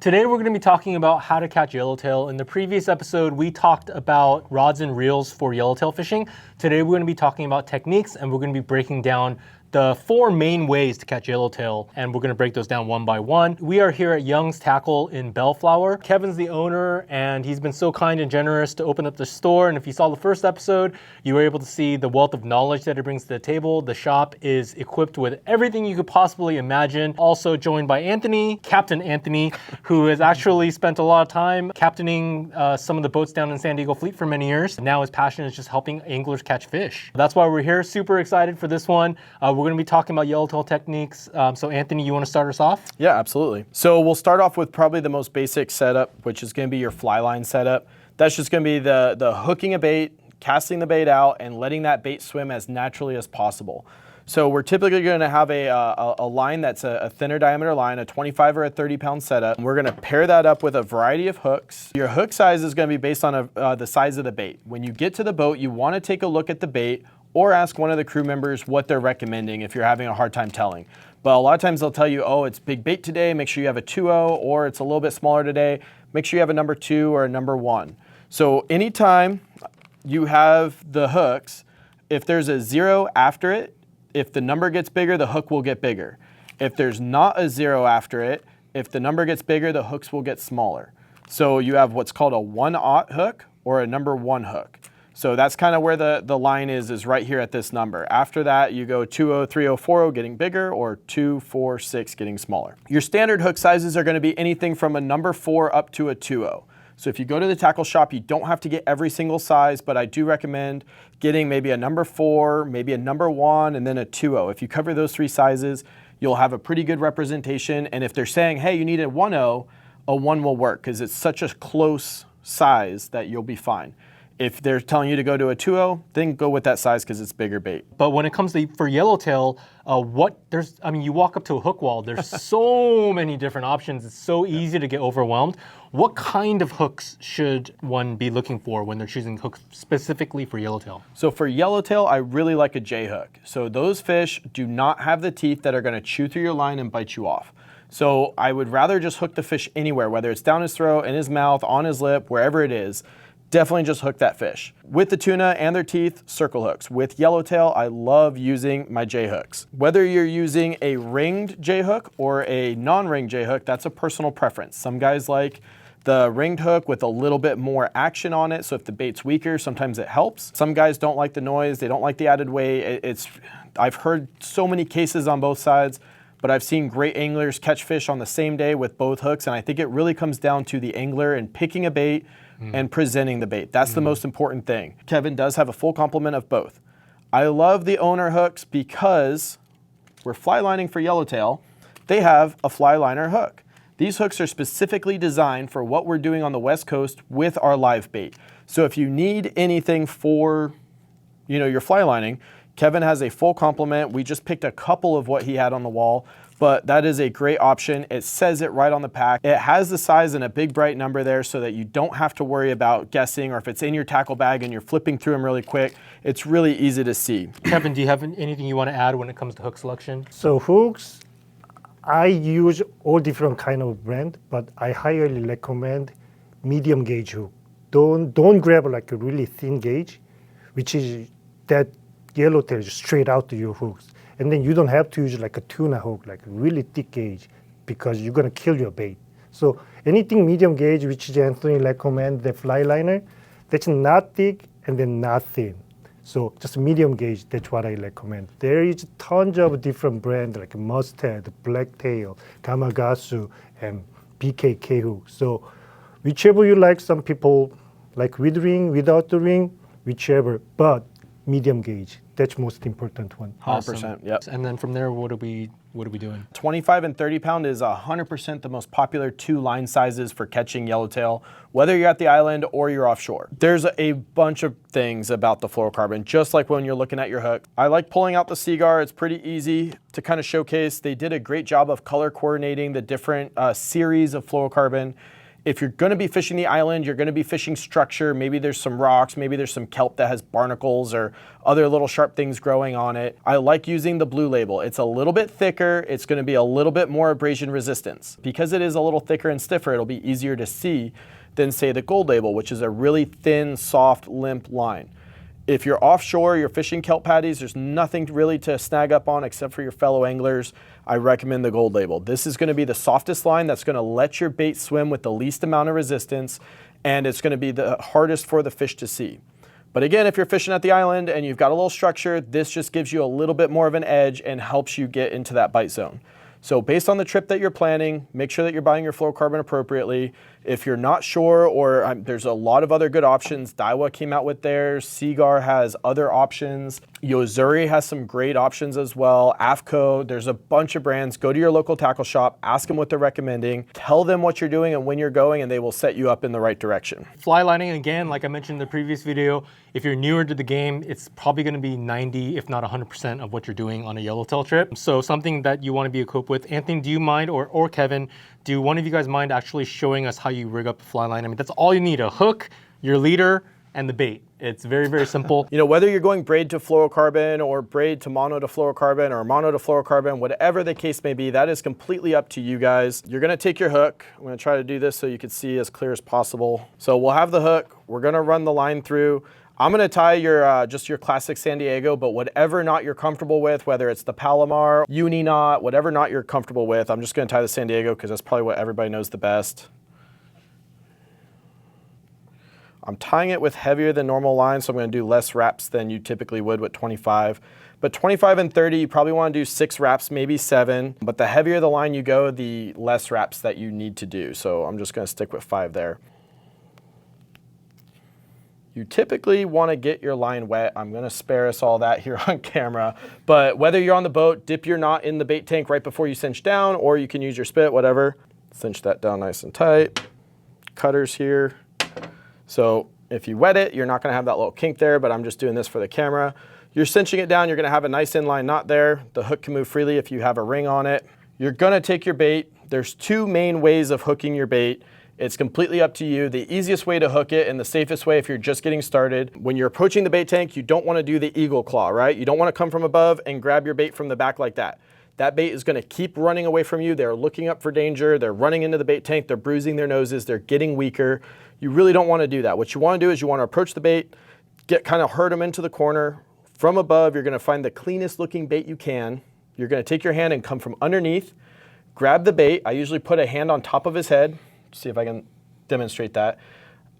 Today we're going to be talking about how to catch yellowtail. In the previous episode, we talked about rods and reels for yellowtail fishing. Today we're going to be talking about techniques, and we're going to be breaking down the 4 main ways to catch yellowtail, and we're going to break those down one by one. We are here at Young's Tackle in Bellflower. Kevin's the owner, and he's been so kind and generous to open up the store. And if you saw the first episode, you were able to see the wealth of knowledge that he brings to the table. The shop is equipped with everything you could possibly imagine. Also joined by Anthony, Captain Anthony, who has actually spent a lot of time captaining some of the boats down in San Diego Fleet for many years. Now his passion is just helping anglers catch fish. That's why we're here, super excited for this one. We're going to be talking about yellowtail techniques. So Anthony, you want to start us off? Yeah, absolutely. So we'll start off with probably the most basic setup, which is going to be your Flyline setup. That's just going to be the hooking a bait, casting the bait out, and letting that bait swim as naturally as possible. So we're typically going to have a line that's a thinner diameter line, a 25 or a 30-pound setup. We're going to pair that up with a variety of hooks. Your hook size is going to be based on the size of the bait. When you get to the boat, you want to take a look at the bait or ask one of the crew members what they're recommending if you're having a hard time telling. But a lot of times they'll tell you, oh, it's big bait today, make sure you have a 2-0, or it's a little bit smaller today, make sure you have a number 2 or a number 1. So anytime you have the hooks, if there's a 0 after it, if the number gets bigger, the hook will get bigger. If there's not a 0 after it, if the number gets bigger, the hooks will get smaller. So you have what's called a 1-0 hook or a number 1 hook. So that's kind of where the line is right here at this number. After that, you go 2-0, 3-0, 4-0 getting bigger, or 2, 4, 6 getting smaller. Your standard hook sizes are going to be anything from a number 4 up to a 2-0. So if you go to the tackle shop, you don't have to get every single size, but I do recommend getting maybe a number 4, maybe a number 1, and then a 2-0. If you cover those 3 sizes, you'll have a pretty good representation. And if they're saying, hey, you need a 1-0, a 1 will work because it's such a close size that you'll be fine. If they're telling you to go to a 2-0, then go with that size because it's bigger bait. But when it comes to for yellowtail, you walk up to a hook wall, there's so many different options. It's so easy to get overwhelmed. What kind of hooks should one be looking for when they're choosing hooks specifically for yellowtail? So for yellowtail, I really like a J hook. So those fish do not have the teeth that are going to chew through your line and bite you off. So I would rather just hook the fish anywhere, whether it's down his throat, in his mouth, on his lip, wherever it is. Definitely just hook that fish. With the tuna and their teeth, circle hooks. With yellowtail, I love using my J hooks. Whether you're using a ringed J hook or a non-ringed J hook, that's a personal preference. Some guys like the ringed hook with a little bit more action on it, so if the bait's weaker, sometimes it helps. Some guys don't like the noise, they don't like the added weight. I've heard so many cases on both sides, but I've seen great anglers catch fish on the same day with both hooks, and I think it really comes down to the angler and picking a bait and presenting the bait. That's the most important thing. Kevin does have a full complement of both. I love the owner hooks because we're fly lining for yellowtail. They have a fly liner hook. These hooks are specifically designed for what we're doing on the West Coast with our live bait. So if you need anything for, your fly lining, Kevin has a full complement. We just picked a couple of what he had on the wall, but that is a great option. It says it right on the pack. It has the size and a big bright number there so that you don't have to worry about guessing, or if it's in your tackle bag and you're flipping through them really quick, it's really easy to see. Kevin, do you have anything you want to add when it comes to hook selection? So hooks, I use all different kind of brand, but I highly recommend medium gauge hook. Don't grab like a really thin gauge, which is that yellowtail straight out to your hooks. And then you don't have to use like a tuna hook, like a really thick gauge, because you're gonna kill your bait. So anything medium gauge, which is Anthony recommend, the fly liner, that's not thick and then not thin. So just medium gauge, that's what I recommend. There is tons of different brands like Mustad, Blacktail, Kamagasu, and BKK hook. So whichever you like, some people like with ring, without the ring, whichever, but medium gauge. That's most important one. 100%, yep. And then from there, what are we doing? 25 and 30 pound is 100% the most popular 2 line sizes for catching yellowtail, whether you're at the island or you're offshore. There's a bunch of things about the fluorocarbon, just like when you're looking at your hook. I like pulling out the Seaguar. It's pretty easy to kind of showcase. They did a great job of color coordinating the different series of fluorocarbon. If you're gonna be fishing the island, you're gonna be fishing structure, maybe there's some rocks, maybe there's some kelp that has barnacles or other little sharp things growing on it. I like using the blue label. It's a little bit thicker, it's gonna be a little bit more abrasion resistance. Because it is a little thicker and stiffer, it'll be easier to see than say the gold label, which is a really thin, soft, limp line. If you're offshore, you're fishing kelp patties, there's nothing really to snag up on except for your fellow anglers. I recommend the gold label. This is gonna be the softest line that's gonna let your bait swim with the least amount of resistance, and it's gonna be the hardest for the fish to see. But again, if you're fishing at the island and you've got a little structure, this just gives you a little bit more of an edge and helps you get into that bite zone. So based on the trip that you're planning, make sure that you're buying your fluorocarbon appropriately. If you're not sure, or there's a lot of other good options. Daiwa came out with theirs. Seagar has other options. Yozuri has some great options as well. AFCO, there's a bunch of brands. Go to your local tackle shop, ask them what they're recommending, tell them what you're doing and when you're going, and they will set you up in the right direction. Fly lining, again, like I mentioned in the previous video, if you're newer to the game, it's probably gonna be 90, if not 100% of what you're doing on a yellowtail trip. So something that you wanna be equipped with. Anthony, do you mind, or Kevin, do one of you guys mind actually showing us how you rig up a fly line? I mean, that's all you need, a hook, your leader, and the bait. It's very, very simple. You know, whether you're going braid to fluorocarbon or braid to mono to fluorocarbon or mono to fluorocarbon, whatever the case may be, that is completely up to you guys. You're gonna take your hook. I'm gonna try to do this so you can see as clear as possible. So we'll have the hook. We're gonna run the line through. I'm gonna tie your just your classic San Diego, but whatever knot you're comfortable with, whether it's the Palomar, uni knot, whatever knot you're comfortable with, I'm just gonna tie the San Diego because that's probably what everybody knows the best. I'm tying it with heavier than normal line, so I'm gonna do less wraps than you typically would with 25. But 25 and 30, you probably wanna do 6 wraps, maybe 7. But the heavier the line you go, the less wraps that you need to do. So I'm just gonna stick with 5 there. You typically want to get your line wet. I'm going to spare us all that here on camera. But whether you're on the boat, dip your knot in the bait tank right before you cinch down, or you can use your spit, whatever. Cinch that down nice and tight. Cutters here. So if you wet it, you're not going to have that little kink there, but I'm just doing this for the camera. You're cinching it down. You're going to have a nice inline knot there. The hook can move freely if you have a ring on it. You're going to take your bait. There's 2 main ways of hooking your bait. It's completely up to you. The easiest way to hook it and the safest way if you're just getting started, when you're approaching the bait tank, you don't want to do the eagle claw, right? You don't want to come from above and grab your bait from the back like that. That bait is going to keep running away from you. They're looking up for danger. They're running into the bait tank. They're bruising their noses. They're getting weaker. You really don't want to do that. What you want to do is you want to approach the bait, kind of herd them into the corner. From above, you're going to find the cleanest looking bait you can. You're going to take your hand and come from underneath, grab the bait. I usually put a hand on top of his head. See if I can demonstrate that.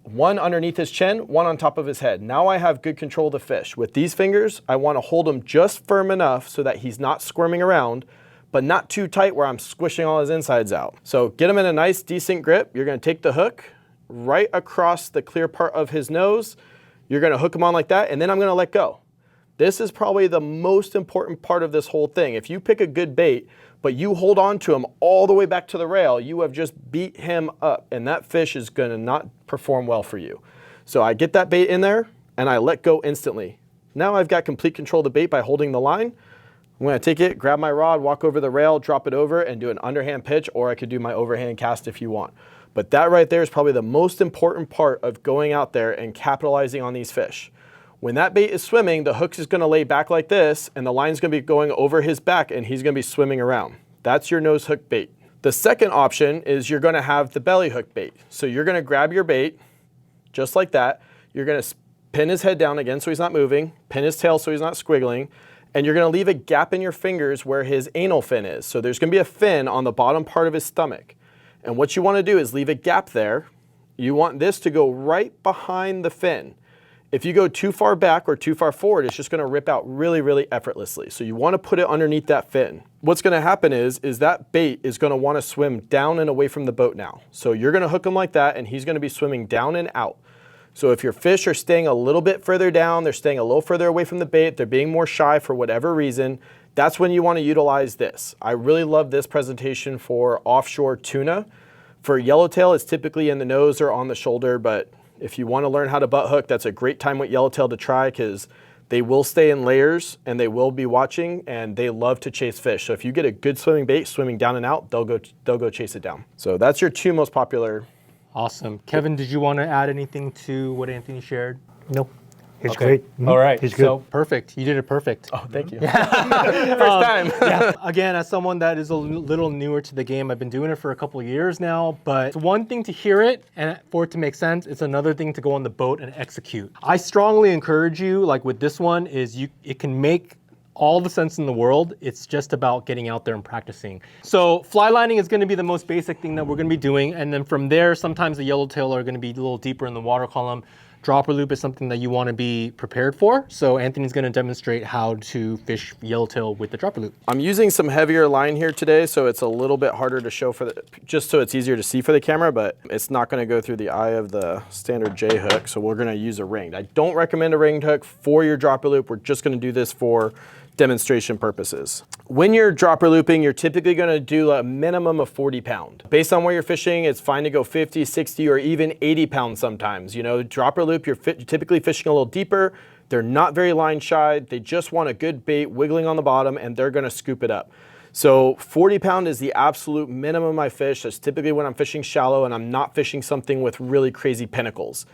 One underneath his chin, one on top of his head. Now I have good control of the fish. With these fingers, I want to hold him just firm enough so that he's not squirming around, but not too tight where I'm squishing all his insides out. So get him in a nice, decent grip. You're going to take the hook right across the clear part of his nose. You're going to hook him on like that, and then I'm going to let go. This is probably the most important part of this whole thing. If you pick a good bait, but you hold on to him all the way back to the rail, you have just beat him up, and that fish is going to not perform well for you. So I get that bait in there, and I let go instantly. Now I've got complete control of the bait by holding the line. I'm going to take it, grab my rod, walk over the rail, drop it over, and do an underhand pitch, or I could do my overhand cast if you want. But that right there is probably the most important part of going out there and capitalizing on these fish. When that bait is swimming, the hook is going to lay back like this, and the line is going to be going over his back, and he's going to be swimming around. That's your nose hook bait. The second option is you're going to have the belly hook bait. So you're going to grab your bait, just like that. You're going to pin his head down again so he's not moving, pin his tail so he's not squiggling, and you're going to leave a gap in your fingers where his anal fin is. So there's going to be a fin on the bottom part of his stomach. And what you want to do is leave a gap there. You want this to go right behind the fin. If you go too far back or too far forward, it's just going to rip out really, really effortlessly. So you want to put it underneath that fin. What's going to happen is that bait is going to want to swim down and away from the boat now. So you're going to hook him like that, and he's going to be swimming down and out. So if your fish are staying a little bit further down, they're staying a little further away from the bait, they're being more shy for whatever reason, that's when you want to utilize this. I really love this presentation for offshore tuna. For yellowtail, it's typically in the nose or on the shoulder, but if you want to learn how to butt hook, that's a great time with yellowtail to try because they will stay in layers and they will be watching and they love to chase fish. So if you get a good swimming bait swimming down and out, they'll go chase it down. So that's your 2 most popular Awesome. Kevin, did you want to add anything to what Anthony shared? No, he's Okay. great. Mhm. All right. He's good. So perfect. You did it perfect. Oh, thank you. First time. Yeah. Again, as someone that is a little newer to the game, I've been doing it for a couple of years now, but it's one thing to hear it and for it to make sense. It's another thing to go on the boat and execute. I strongly encourage you, like with this one, it can make all the sense in the world. It's just about getting out there and practicing. So fly lining is going to be the most basic thing that we're going to be doing. And then from there, sometimes the yellowtail are going to be a little deeper in the water column. Dropper loop is something that you want to be prepared for. So Anthony's going to demonstrate how to fish yellowtail with the dropper loop. I'm using some heavier line here today, so it's a little bit harder to show just so it's easier to see for the camera, but it's not going to go through the eye of the standard J hook, so we're going to use a ringed. I don't recommend a ringed hook for your dropper loop. We're just going to do this for demonstration purposes. When you're dropper looping, you're typically going to do a minimum of 40 pound. Based on where you're fishing, it's fine to go 50, 60, or even 80 pounds sometimes. You know, dropper loop, you're typically fishing a little deeper. They're not very line shy. They just want a good bait wiggling on the bottom, and they're going to scoop it up. So 40 pound is the absolute minimum I fish. That's typically when I'm fishing shallow and I'm not fishing something with really crazy pinnacles.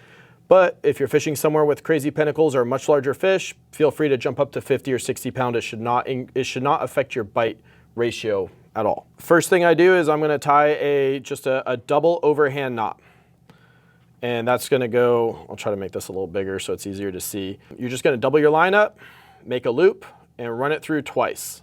But if you're fishing somewhere with crazy pinnacles or much larger fish, feel free to jump up to 50 or 60 pound. It should not affect your bite ratio at all. First thing I do is I'm going to tie just a double overhand knot. And that's going to go, I'll try to make this a little bigger so it's easier to see. You're just going to double your line up, make a loop, and run it through twice.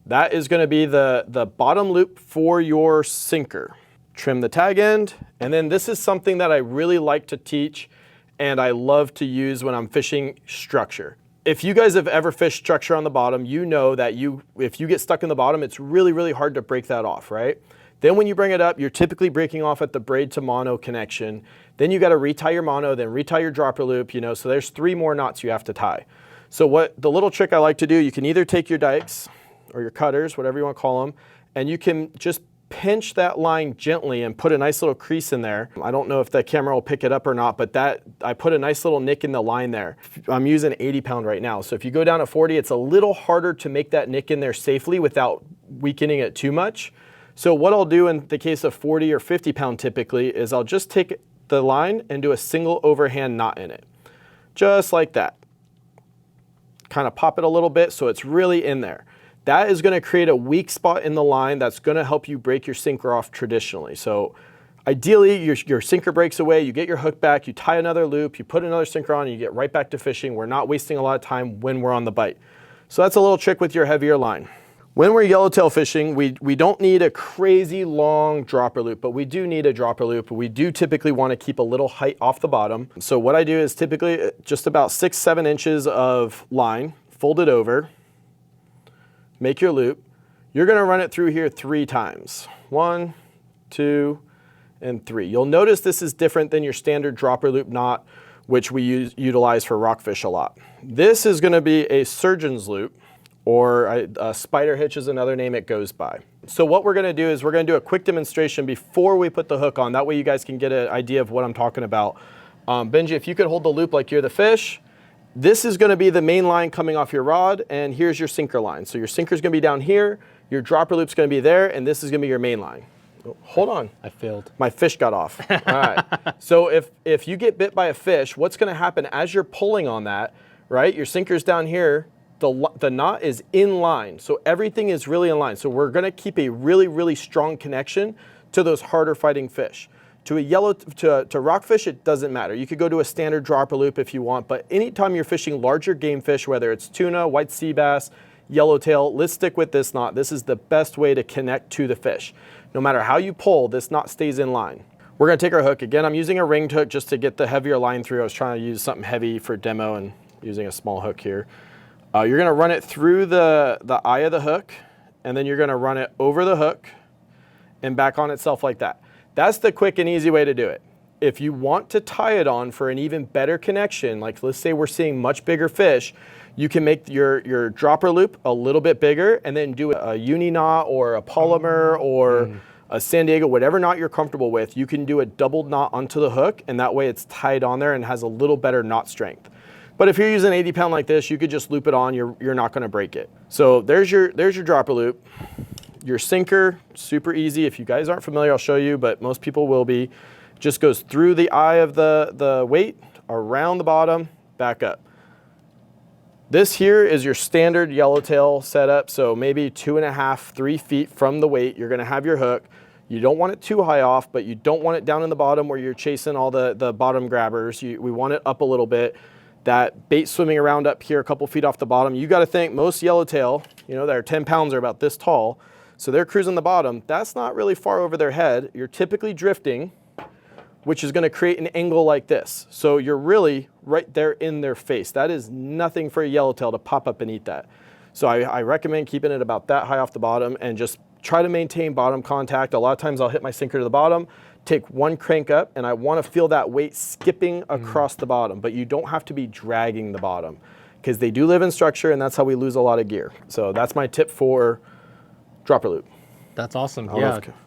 That is going to be the bottom loop for your sinker. Trim the tag end, and then this is something that I really like to teach and I love to use when I'm fishing structure. If you guys have ever fished structure on the bottom, you know that if you get stuck in the bottom, it's really, really hard to break that off, right? Then when you bring it up, you're typically breaking off at the braid to mono connection. Then you got to retie your mono, then retie your dropper loop, you know, so there's 3 more knots you have to tie. So what the little trick I like to do, you can either take your dikes or your cutters, whatever you want to call them, and you can just pinch that line gently and put a nice little crease in there. I don't know if the camera will pick it up or not, but I put a nice little nick in the line there. I'm using 80 pound right now. So if you go down to 40, it's a little harder to make that nick in there safely without weakening it too much. So what I'll do in the case of 40 or 50 pound typically is I'll just take the line and do a single overhand knot in it. Just like that. Kind of pop it a little bit so it's really in there. That is going to create a weak spot in the line that's going to help you break your sinker off traditionally. So ideally, your sinker breaks away, you get your hook back, you tie another loop, you put another sinker on, and you get right back to fishing. We're not wasting a lot of time when we're on the bite. So that's a little trick with your heavier line. When we're yellowtail fishing, we don't need a crazy long dropper loop, but we do need a dropper loop. We do typically want to keep a little height off the bottom. So what I do is typically just about 6-7 inches of line, fold it over, make your loop. You're going to run it through here 3 times. 1, 2, and 3. You'll notice this is different than your standard dropper loop knot, which we utilize for rockfish a lot. This is going to be a surgeon's loop, or a spider hitch is another name it goes by. So what we're going to do is we're going to do a quick demonstration before we put the hook on. That way you guys can get an idea of what I'm talking about. Benji, if you could hold the loop like you're the fish. This is going to be the main line coming off your rod, and here's your sinker line. So your sinker is going to be down here, your dropper loop is going to be there, and this is going to be your main line. Oh, hold on. I failed. My fish got off. All right. So if you get bit by a fish, what's going to happen as you're pulling on that, right? Your sinker's down here, the knot is in line. So everything is really in line. So we're going to keep a really, really strong connection to those harder fighting fish. To rockfish, it doesn't matter. You could go to a standard dropper loop if you want, but anytime you're fishing larger game fish, whether it's tuna, white sea bass, yellowtail, let's stick with this knot. This is the best way to connect to the fish. No matter how you pull, this knot stays in line. We're going to take our hook. Again, I'm using a ringed hook just to get the heavier line through. I was trying to use something heavy for demo and using a small hook here. You're going to run it through the eye of the hook, and then you're going to run it over the hook and back on itself like that. That's the quick and easy way to do it. If you want to tie it on for an even better connection, like let's say we're seeing much bigger fish, you can make your dropper loop a little bit bigger and then do a uni knot or a polymer or a San Diego, whatever knot you're comfortable with. You can do a doubled knot onto the hook, and that way it's tied on there and has a little better knot strength. But if you're using 80 pound like this, you could just loop it on. You're not going to break it. So there's your dropper loop. Your sinker, super easy. If you guys aren't familiar, I'll show you, but most people will be. Just goes through the eye of the weight, around the bottom, back up. This here is your standard yellowtail setup. So maybe 2.5, 3 feet from the weight, you're gonna have your hook. You don't want it too high off, but you don't want it down in the bottom where you're chasing all the bottom grabbers. We want it up a little bit. That bait swimming around up here a couple feet off the bottom. You gotta think most yellowtail, you know, they're 10 pounds are about this tall. So they're cruising the bottom. That's not really far over their head. You're typically drifting, which is gonna create an angle like this. So you're really right there in their face. That is nothing for a yellowtail to pop up and eat that. So I recommend keeping it about that high off the bottom and just try to maintain bottom contact. A lot of times I'll hit my sinker to the bottom, take one crank up, and I wanna feel that weight skipping across the bottom, but you don't have to be dragging the bottom because they do live in structure and that's how we lose a lot of gear. So that's my tip for dropper loop. That's awesome.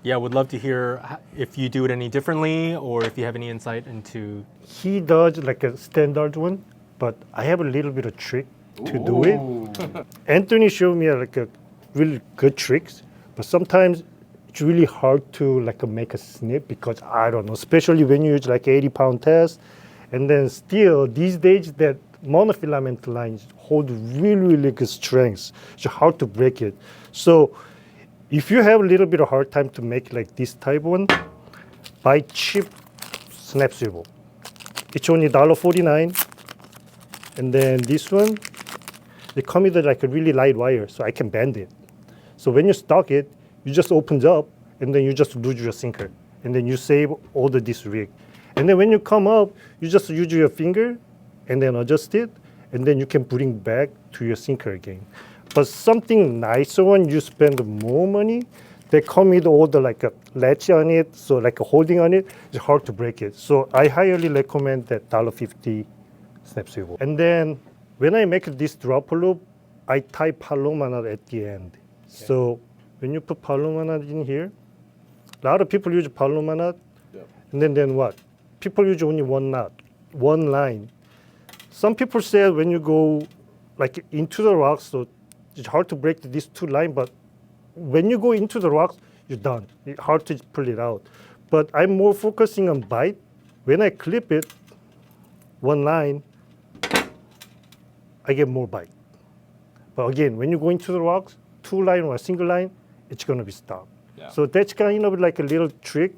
Yeah, would love to hear if you do it any differently or if you have any insight into. He does like a standard one, but I have a little bit of trick to do it. Anthony showed me like a really good tricks, but sometimes it's really hard to like make a snip because I don't know, especially when you use like 80-pound test, and then still these days that monofilament lines hold really good strength. It's hard to break it. So if you have a little bit of hard time to make like this type one, buy cheap snap swivel. It's only $1.49. And then this one, they come with like a really light wire, so I can bend it. So when you stock it, you just opens up, and then you just lose your sinker. And then you save all this rig. And then when you come up, you just use your finger, and then adjust it, and then you can bring back to your sinker again. But something nicer one, you spend more money. They come with all the like a latch on it, so like a holding on it, it's hard to break it. So I highly recommend that $1.50 snap swivel. And then when I make this dropper loop, I tie Paloma knot at the end. Okay. So when you put Paloma knot in here, a lot of people use Paloma knot, and then what? People use only one knot, one line. Some people say when you go like into the rocks, so it's hard to break these two lines, but when you go into the rocks, you're done. It's hard to pull it out. But I'm more focusing on bite. When I clip it, one line, I get more bite. But again, when you go into the rocks, two line or a single line, it's gonna be stopped. Yeah. So that's kind of like a little trick.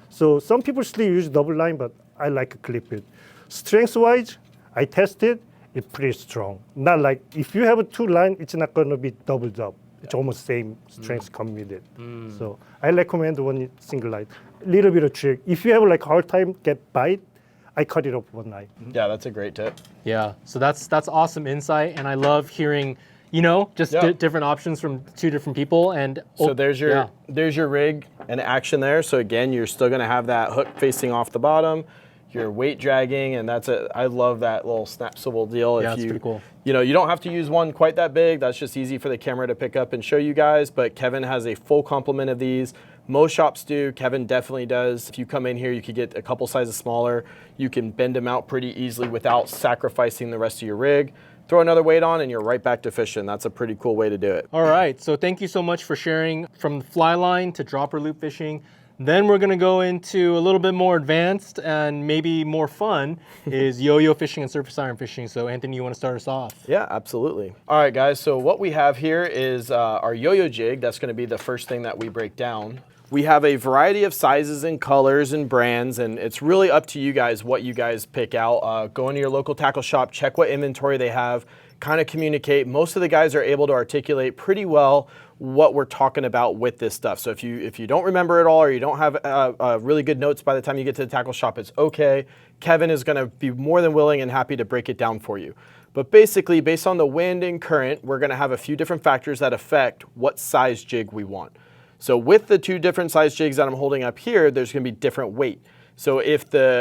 So some people still use double line, but I like to clip it. Strength-wise, I tested. It's pretty strong. Not like, if you have a two line, it's not gonna be doubled up. It's almost same strength come with it. So I recommend one single line. A little bit of trick. If you have like hard time get bite, I cut it off one line. Yeah, that's a great tip. Yeah, so that's awesome insight, and I love hearing, you know, just different options from two different people. And so there's your rig and action there. So again, you're still gonna have that hook facing off the bottom. Your weight dragging, and I love that little snap swivel deal. Yeah, it's pretty cool. You know, you don't have to use one quite that big. That's just easy for the camera to pick up and show you guys, but Kevin has a full complement of these. Most shops do, Kevin definitely does. If you come in here, you could get a couple sizes smaller. You can bend them out pretty easily without sacrificing the rest of your rig. Throw another weight on and you're right back to fishing. That's a pretty cool way to do it. All right, so thank you so much for sharing from the fly line to dropper loop fishing. Then we're gonna go into a little bit more advanced and maybe more fun is yo-yo fishing and surface iron fishing. So Anthony, you wanna start us off? Yeah, absolutely. All right, guys, so what we have here is our yo-yo jig. That's gonna be the first thing that we break down. We have a variety of sizes and colors and brands, and it's really up to you guys what you guys pick out. Go into your local tackle shop, check what inventory they have, kind of communicate. Most of the guys are able to articulate pretty well what we're talking about with this stuff. So if you don't remember it all or you don't have really good notes by the time you get to the tackle shop, it's okay. Kevin is gonna be more than willing and happy to break it down for you. But basically, based on the wind and current, we're gonna have a few different factors that affect what size jig we want. So with the two different size jigs that I'm holding up here, there's gonna be different weight. So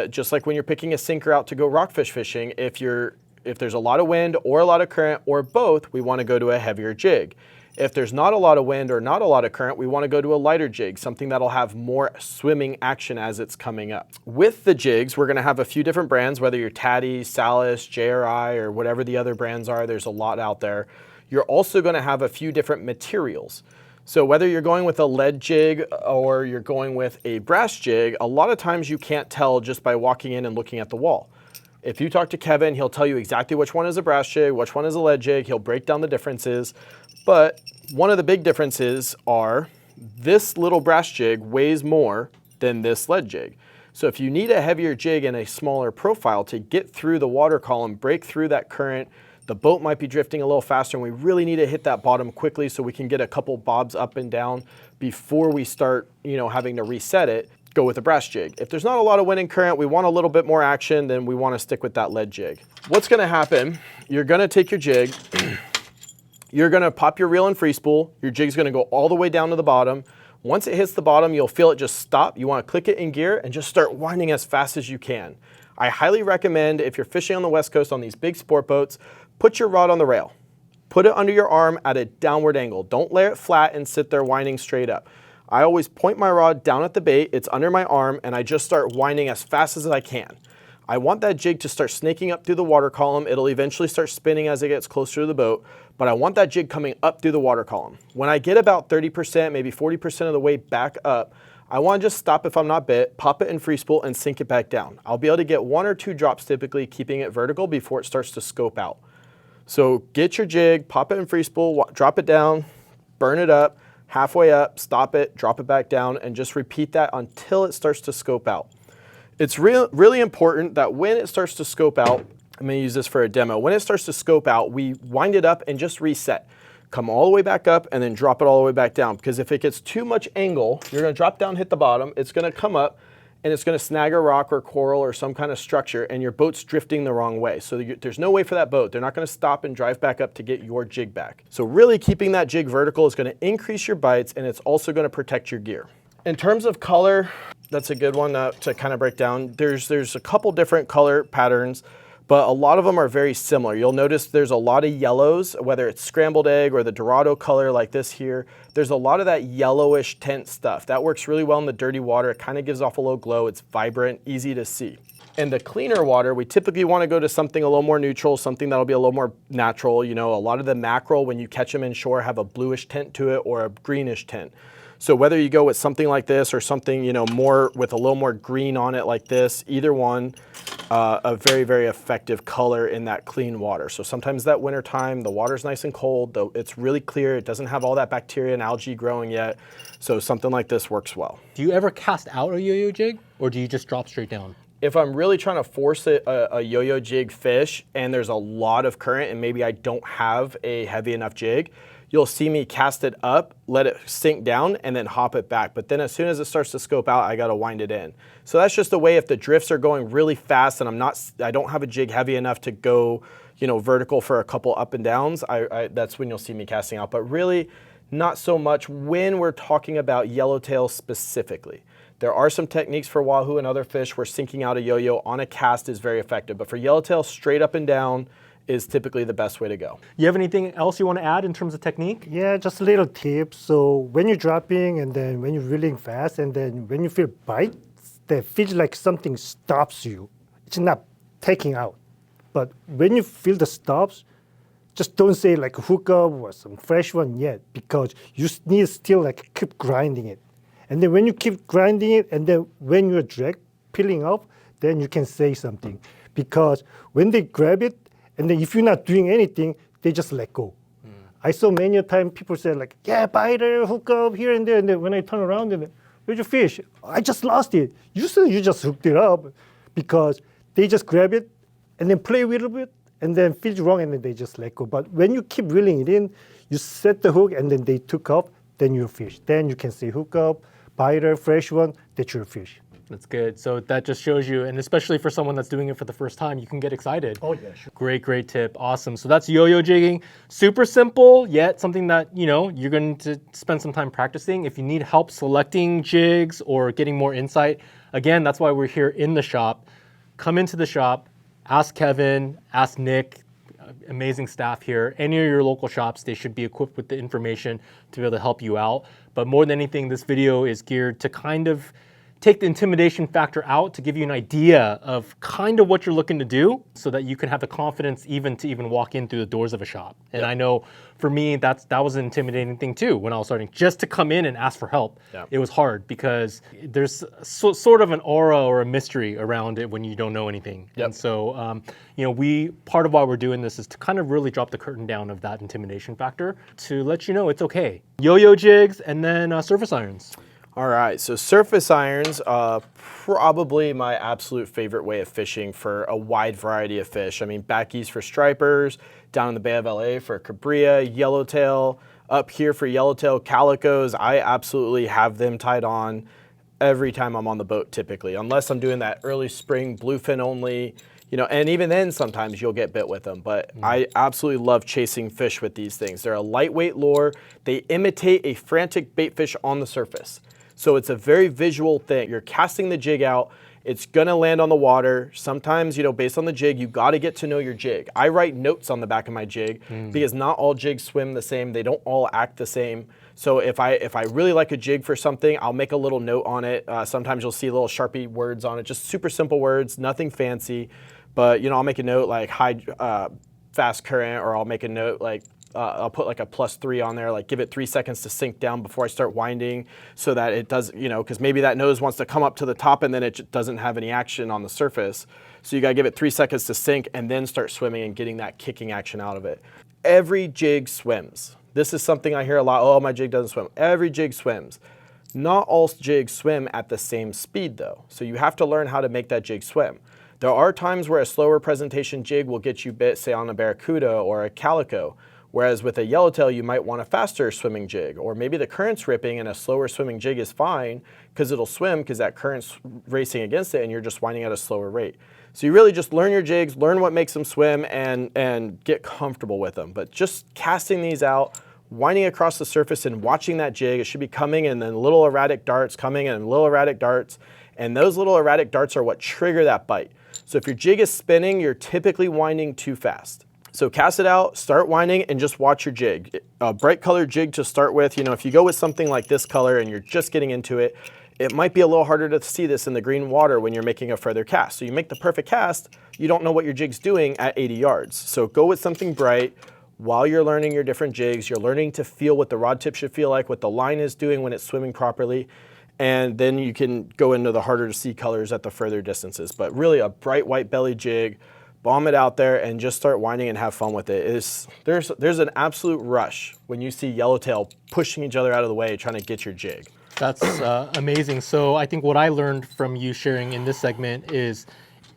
just like when you're picking a sinker out to go rockfish fishing, if there's a lot of wind or a lot of current or both, we wanna go to a heavier jig. If there's not a lot of wind or not a lot of current, we want to go to a lighter jig, something that'll have more swimming action as it's coming up. With the jigs, we're going to have a few different brands, whether you're Taddy, Salis, JRI, or whatever the other brands are. There's a lot out there. You're also going to have a few different materials. So whether you're going with a lead jig or you're going with a brass jig, a lot of times you can't tell just by walking in and looking at the wall. If you talk to Kevin, he'll tell you exactly which one is a brass jig, which one is a lead jig. He'll break down the differences. But one of the big differences are this little brass jig weighs more than this lead jig. So if you need a heavier jig and a smaller profile to get through the water column, break through that current, the boat might be drifting a little faster and we really need to hit that bottom quickly so we can get a couple bobs up and down before we start, having to reset it, go with a brass jig. If there's not a lot of wind and current, we want a little bit more action, then we want to stick with that lead jig. What's going to happen, you're going to take your jig, you're going to pop your reel and free spool, your jig's going to go all the way down to the bottom. Once it hits the bottom, you'll feel it just stop. You want to click it in gear and just start winding as fast as you can. I highly recommend, if you're fishing on the West Coast on these big sport boats, put your rod on the rail. Put it under your arm at a downward angle. Don't lay it flat and sit there winding straight up. I always point my rod down at the bait, it's under my arm, and I just start winding as fast as I can. I want that jig to start snaking up through the water column. It'll eventually start spinning as it gets closer to the boat, but I want that jig coming up through the water column. When I get about 30%, maybe 40% of the way back up, I want to just stop if I'm not bit, pop it in free spool, and sink it back down. I'll be able to get 1 or 2 drops typically, keeping it vertical before it starts to scope out. So get your jig, pop it in free spool, drop it down, burn it up, halfway up, stop it, drop it back down, and just repeat that until it starts to scope out. It's really important that when it starts to scope out, I'm going to use this for a demo. When it starts to scope out, we wind it up and just reset. Come all the way back up and then drop it all the way back down. Because if it gets too much angle, you're going to drop down, hit the bottom, it's going to come up, and it's going to snag a rock or coral or some kind of structure, and your boat's drifting the wrong way. So there's no way for that boat. They're not going to stop and drive back up to get your jig back. So really keeping that jig vertical is going to increase your bites, and it's also going to protect your gear. In terms of color, that's a good one to kind of break down. There's a couple different color patterns, but a lot of them are very similar. You'll notice there's a lot of yellows, whether it's scrambled egg or the Dorado color like this here. There's a lot of that yellowish tint stuff. That works really well in the dirty water. It kind of gives off a little glow. It's vibrant, easy to see. In the cleaner water, we typically want to go to something a little more neutral, something that'll be a little more natural. A lot of the mackerel, when you catch them inshore, have a bluish tint to it or a greenish tint. So whether you go with something like this or something, more with a little more green on it like this, either one, a very, very effective color in that clean water. So sometimes that winter time, the water's nice and cold, though it's really clear. It doesn't have all that bacteria and algae growing yet. So something like this works well. Do you ever cast out a yo-yo jig, or do you just drop straight down? If I'm really trying to force a yo-yo jig fish and there's a lot of current and maybe I don't have a heavy enough jig, you'll see me cast it up, let it sink down, and then hop it back. But then as soon as it starts to scope out, I gotta wind it in. So that's just the way. If the drifts are going really fast and I don't have a jig heavy enough to go, vertical for a couple up and downs, that's when you'll see me casting out. But really, not so much when we're talking about yellowtail specifically. There are some techniques for wahoo and other fish where sinking out a yo-yo on a cast is very effective. But for yellowtail, straight up and down is typically the best way to go. You have anything else you want to add in terms of technique? Yeah, just a little tip. So when you're dropping and then when you're reeling fast and then when you feel bites, that feels like something stops you. It's not taking out. But when you feel the stops, just don't say like hook up or some fresh one yet, because you need still like keep grinding it. And then when you keep grinding it and then when you're peeling off, then you can say something. Because when they grab it, and then if you're not doing anything, they just let go. I saw many a time people say like, yeah, biter, hook up here and there. And then when I turn around, and where's your fish? I just lost it. You said you just hooked it up, because they just grab it and then play with it a little bit and then feels wrong and then they just let go. But when you keep reeling it in, you set the hook and then they took off, then you fish. Then you can say hook up, biter, fresh one, that's your fish. That's good. So that just shows you, and especially for someone that's doing it for the first time, you can get excited. Oh yeah, sure. Great tip. Awesome. So that's yo-yo jigging. Super simple, yet something that, you're going to spend some time practicing. If you need help selecting jigs or getting more insight, again, that's why we're here in the shop. Come into the shop, ask Kevin, ask Nick, amazing staff here. Any of your local shops, they should be equipped with the information to be able to help you out. But more than anything, this video is geared to kind of take the intimidation factor out to give you an idea of kind of what you're looking to do so that you can have the confidence even walk in through the doors of a shop. And I know for me, that was an intimidating thing too when I was starting. Just to come in and ask for help, it was hard because there's sort of an aura or a mystery around it when you don't know anything. And so, you know, part of why we're doing this is to kind of really drop the curtain down of that intimidation factor to let you know it's okay. Yo-yo jigs and then surface irons. All right, so surface irons, probably my absolute favorite way of fishing for a wide variety of fish. I mean, back east for stripers, down in the Bay of LA for cabria, yellowtail, up here for yellowtail calicos. I absolutely have them tied on every time I'm on the boat typically, unless I'm doing that early spring bluefin only, you know, and even then sometimes you'll get bit with them. But I absolutely love chasing fish with these things. They're a lightweight lure. They imitate a frantic bait fish on the surface. So it's a very visual thing. You're casting the jig out. It's gonna land on the water. Sometimes, you know, based on the jig, you gotta get to know your jig. I write notes on the back of my jig because not all jigs swim the same. They don't all act the same. So if I really like a jig for something, I'll make a little note on it. Sometimes you'll see little Sharpie words on it, just super simple words, nothing fancy. But, you know, I'll make a note like high, fast current, or I'll make a note like, I'll put like a +3 on there, like give it 3 seconds to sink down before I start winding so that it does, you know, because maybe that nose wants to come up to the top and then it doesn't have any action on the surface. So you gotta give it 3 seconds to sink and then start swimming and getting that kicking action out of it. Every jig swims. This is something I hear a lot, oh, my jig doesn't swim. Every jig swims. Not all jigs swim at the same speed though. So you have to learn how to make that jig swim. There are times where a slower presentation jig will get you bit, say on a barracuda or a calico. Whereas with a yellowtail, you might want a faster swimming jig, or maybe the current's ripping and a slower swimming jig is fine because it'll swim because that current's racing against it and you're just winding at a slower rate. So you really just learn your jigs, learn what makes them swim, and get comfortable with them. But just casting these out, winding across the surface and watching that jig, it should be coming and then little erratic darts coming and little erratic darts. And those little erratic darts are what trigger that bite. So if your jig is spinning, you're typically winding too fast. So cast it out, start winding, and just watch your jig. A bright colored jig to start with. You know, if you go with something like this color and you're just getting into it, it might be a little harder to see this in the green water when you're making a further cast. So you make the perfect cast, you don't know what your jig's doing at 80 yards. So go with something bright. While you're learning your different jigs, you're learning to feel what the rod tip should feel like, what the line is doing when it's swimming properly. And then you can go into the harder to see colors at the further distances. But really a bright white belly jig, bomb it out there and just start winding and have fun with it. There's an absolute rush when you see yellowtail pushing each other out of the way trying to get your jig. That's amazing. So I think what I learned from you sharing in this segment is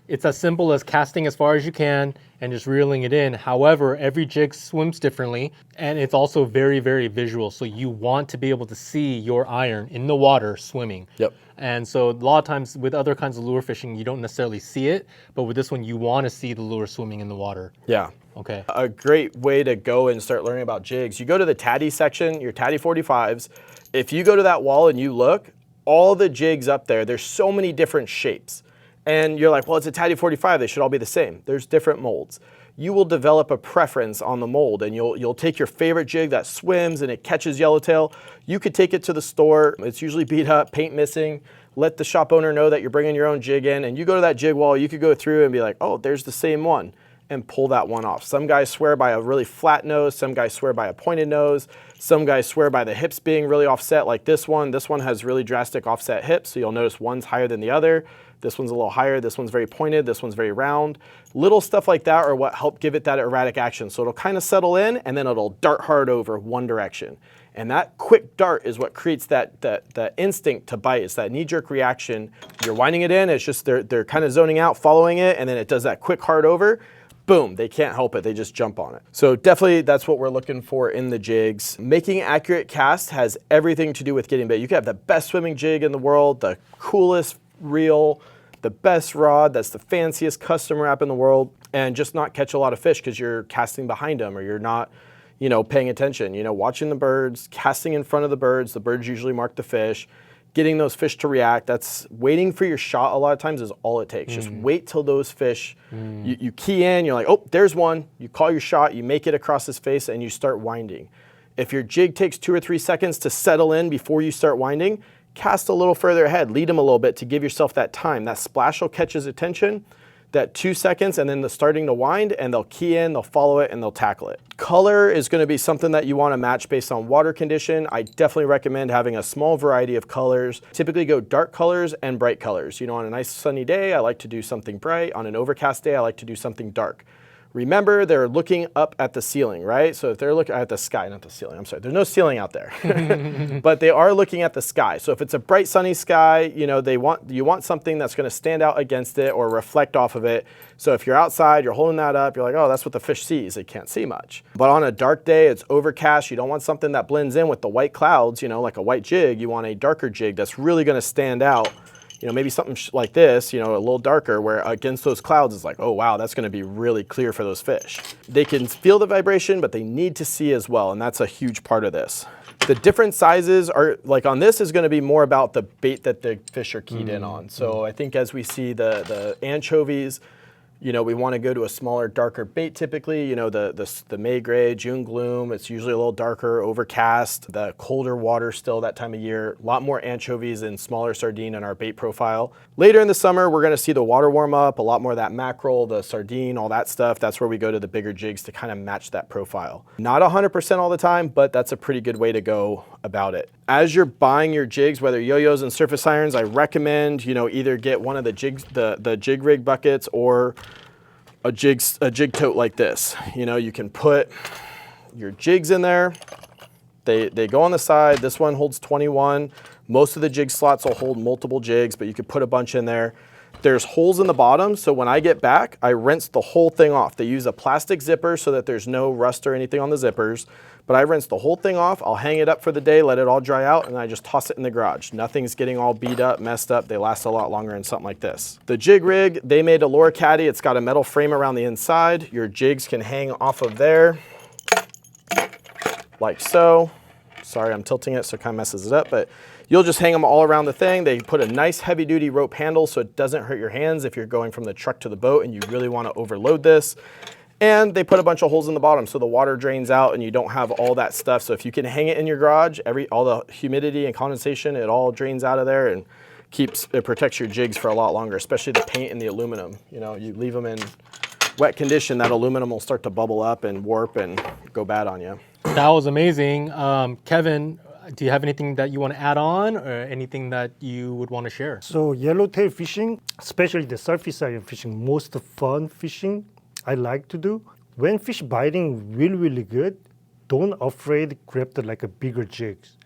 it's as simple as casting as far as you can and just reeling it in. However, every jig swims differently, and it's also very, very visual. So you want to be able to see your iron in the water swimming. Yep. And so a lot of times with other kinds of lure fishing, you don't necessarily see it, but with this one, you want to see the lure swimming in the water. Yeah. Okay. A great way to go and start learning about jigs, you go to the Tatty section, your Tatty 45s. If you go to that wall and you look, all the jigs up there, there's so many different shapes. And you're like, well, it's a Tatty 45, they should all be the same. There's different molds. You will develop a preference on the mold, and you'll take your favorite jig that swims and it catches yellowtail. You could take it to the store. It's usually beat up, paint missing. Let the shop owner know that you're bringing your own jig in, and you go to that jig wall, you could go through and be like, oh, there's the same one, and pull that one off. Some guys swear by a really flat nose. Some guys swear by a pointed nose. Some guys swear by the hips being really offset like this one. This one has really drastic offset hips, so you'll notice one's higher than the other. This one's a little higher, this one's very pointed, this one's very round. Little stuff like that are what help give it that erratic action. So it'll kind of settle in and then it'll dart hard over one direction. And that quick dart is what creates that instinct to bite. It's that knee-jerk reaction. You're winding it in, it's just they're kind of zoning out, following it, and then it does that quick hard over. Boom, they can't help it, they just jump on it. So definitely that's what we're looking for in the jigs. Making accurate cast has everything to do with getting bit. You can have the best swimming jig in the world, the coolest reel, the best rod, that's the fanciest custom wrap in the world, and just not catch a lot of fish because you're casting behind them or you're not, you know, paying attention, you know, watching the birds, casting in front of the birds usually mark the fish, getting those fish to react. That's waiting for your shot a lot of times is all it takes. Just wait till those fish, you key in, you're like, oh, there's one, you call your shot, you make it across his face and you start winding. If your jig takes 2 or 3 seconds to settle in before you start winding, cast a little further ahead, lead them a little bit to give yourself that time. That splash will catch his attention, that 2 seconds, and then the starting to wind, and they'll key in, they'll follow it, and they'll tackle it. Color is gonna be something that you wanna match based on water condition. I definitely recommend having a small variety of colors. Typically go dark colors and bright colors. You know, on a nice sunny day, I like to do something bright. On an overcast day, I like to do something dark. Remember, they're looking up at the ceiling, right? So if they're looking at the sky, not the ceiling, I'm sorry, there's no ceiling out there. But they are looking at the sky. So if it's a bright sunny sky, you know, you want something that's gonna stand out against it or reflect off of it. So if you're outside, you're holding that up, you're like, oh, that's what the fish sees. It can't see much. But on a dark day, it's overcast. You don't want something that blends in with the white clouds, you know, like a white jig. You want a darker jig that's really gonna stand out. You know, maybe something like this, you know, a little darker, where against those clouds it's like, oh wow, that's gonna be really clear for those fish. They can feel the vibration, but they need to see as well, and that's a huge part of this. The different sizes are, like on this is gonna be more about the bait that the fish are keyed in on. So I think as we see the anchovies, you know, we want to go to a smaller, darker bait typically. You know, the May gray, June gloom, it's usually a little darker, overcast, the colder water still that time of year. A lot more anchovies and smaller sardine in our bait profile. Later in the summer, we're going to see the water warm up, a lot more of that mackerel, the sardine, all that stuff. That's where we go to the bigger jigs to kind of match that profile. Not 100% all the time, but that's a pretty good way to go about it. As you're buying your jigs, whether yo-yos and surface irons, I recommend, you know, either get one of the jigs, the jig rig buckets, or a jig tote like this. You know, you can put your jigs in there. They go on the side. This one holds 21. Most of the jig slots will hold multiple jigs, but you could put a bunch in there. There's holes in the bottom, so when I get back, I rinse the whole thing off. They use a plastic zipper so that there's no rust or anything on the zippers, but I rinse the whole thing off. I'll hang it up for the day, let it all dry out, and I just toss it in the garage. Nothing's getting all beat up, messed up. They last a lot longer in something like this. The jig rig, they made a lure caddy. It's got a metal frame around the inside. Your jigs can hang off of there, like so. Sorry, I'm tilting it so it kind of messes it up, but you'll just hang them all around the thing. They put a nice heavy duty rope handle so it doesn't hurt your hands if you're going from the truck to the boat and you really want to overload this. And they put a bunch of holes in the bottom so the water drains out and you don't have all that stuff. So if you can hang it in your garage, all the humidity and condensation, it all drains out of there and it protects your jigs for a lot longer, especially the paint and the aluminum. You know, you leave them in wet condition, that aluminum will start to bubble up and warp and go bad on you. That was amazing. Kevin, do you have anything that you want to add on or anything that you would want to share? So yellowtail fishing, especially the surface iron fishing, most fun fishing I like to do. When fish biting really good, don't afraid grab like a bigger jigs.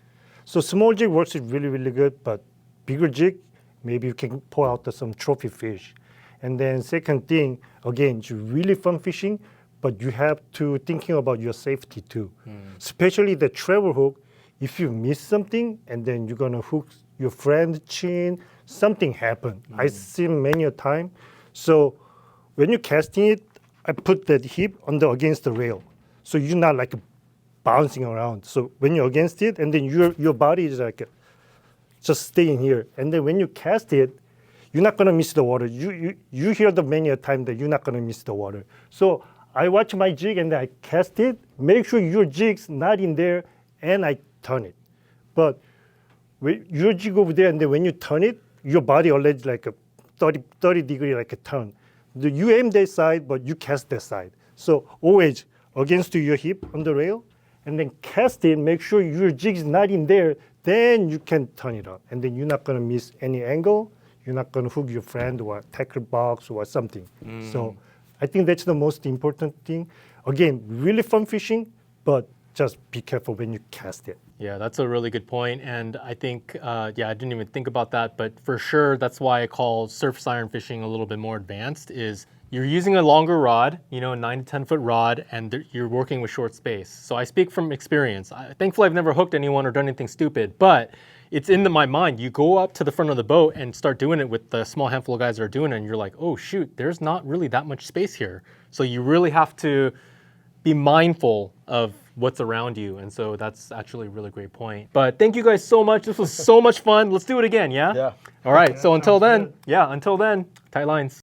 So small jig works really good, but bigger jig, maybe you can pull out some trophy fish. And then second thing, again, it's really fun fishing, but you have to thinking about your safety too. Especially the travel hook. If you miss something and then you're gonna hook your friend chin, something happen. I've seen many a time. So when you're casting it, I put that hip against the rail. So you're not like bouncing around. So when you're against it, and then your body is like just staying here. And then when you cast it, you're not gonna miss the water. You hear the many a time that you're not gonna miss the water. So I watch my jig and I cast it. Make sure your jig's not in there, and I turn it. But your jig over there, and then when you turn it, your body already like a 30 degree like a turn. You aim that side, but you cast that side. So always against your hip on the rail, and then cast it. Make sure your jig is not in there. Then you can turn it up, and then you're not gonna miss any angle. You're not gonna hook your friend or tackle box or something. So I think that's the most important thing. Again, really fun fishing, but just be careful when you cast it. Yeah, that's a really good point. And I think, I didn't even think about that, but for sure, that's why I call surface iron fishing a little bit more advanced, is you're using a longer rod, you know, a 9 to 10 foot rod, and you're working with short space. So I speak from experience. Thankfully, I've never hooked anyone or done anything stupid, but it's in my mind. You go up to the front of the boat and start doing it with the small handful of guys that are doing it, and you're like, oh shoot, there's not really that much space here. So you really have to be mindful of what's around you. And so that's actually a really great point. But thank you guys so much. This was so much fun. Let's do it again, yeah? Yeah. All right, so until then, tight lines.